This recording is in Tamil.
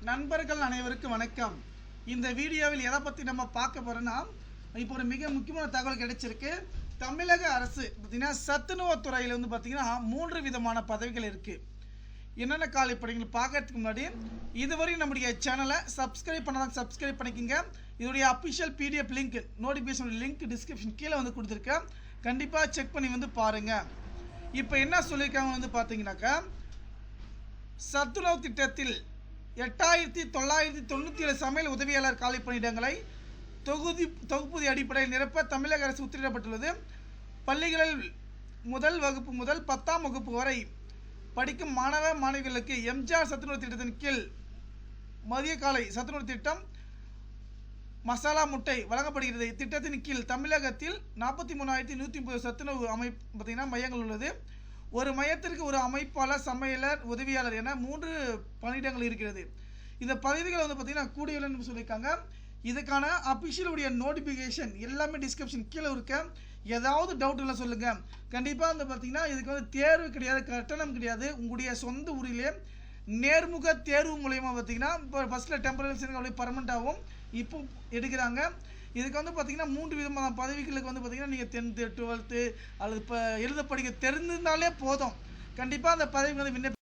நண்பர்கள் அனைவருக்கும் வணக்கம். இந்த வீடியோவில் எதை பற்றி நம்ம பார்க்க போகிறோன்னா, இப்போ ஒரு மிக முக்கியமான தகவல் கிடைச்சிருக்கு. தமிழக அரசு பார்த்தீங்கன்னா சத்துணவுத்துறையில் வந்து பார்த்தீங்கன்னா 3 விதமான பதவிகள் இருக்குது. என்னென்ன காலை பணிகள் பார்க்கறதுக்கு முன்னாடி இதுவரை நம்முடைய சேனலை சப்ஸ்கிரைப் பண்ணாதான் சப்ஸ்கிரைப் பண்ணிக்கோங்க. இதோடைய official PDF link, notification link description கீழே வந்து கொடுத்துருக்கேன். கண்டிப்பாக செக் பண்ணி வந்து பாருங்கள். இப்போ என்ன சொல்லியிருக்காங்க வந்து பார்த்தீங்கன்னாக்கா, சத்துணவு திட்டத்தில் 8997 சமையல் உதவியாளர் காலி பணியிடங்களை தொகுப்பூதி அடிப்படையில் நிரப்ப தமிழக அரசு உத்தரவிடப்பட்டுள்ளது. பள்ளிகளில் முதல் வகுப்பு முதல் 10ஆம் வகுப்பு வரை படிக்கும் மாணவ மாணவிகளுக்கு எம்ஜிஆர் சத்துணவு திட்டத்தின் கீழ் மதிய காலை சத்துணவு திட்டம் மசாலா முட்டை வழங்கப்படுகிறது. இத்திட்டத்தின் கீழ் தமிழகத்தில் 43,130 சத்துணவு பார்த்தீங்கன்னா மையங்கள் உள்ளது. ஒரு மையத்திற்கு ஒரு அமைப்பாளர், சமையலர், உதவியாளர் என 3 பணியிடங்கள் இருக்கிறது. இந்த பதவிகள் வந்து பார்த்தீங்கன்னா கூடியுள்ளன்னு சொல்லியிருக்காங்க. இதுக்கான அஃபிஷியலுடைய நோட்டிஃபிகேஷன் எல்லாமே டிஸ்கிரிப்ஷன் கீழே இருக்க. ஏதாவது டவுட்டுகளை சொல்லுங்கள். கண்டிப்பாக வந்து பார்த்தீங்கன்னா இதுக்கு வந்து தேர்வு கிடையாது, கட்டணம் கிடையாது. உங்களுடைய சொந்த ஊரிலே நேர்முக தேர்வு மூலயமா பார்த்தீங்கன்னா இப்போ ஃபஸ்ட்டில் டெம்பரரி அப்படியே பர்மனெண்ட்டாகவும் இப்போ எடுக்கிறாங்க. இதுக்கு வந்து பார்த்தீங்கன்னா 3 விதமான பதவிகளுக்கு வந்து பார்த்தீங்கன்னா நீங்கள் 10th 12th அல்லது இப்போ எழுத படிக்க தெரிஞ்சிருந்தாலே போதும். கண்டிப்பாக அந்த பதவிக்கு வந்து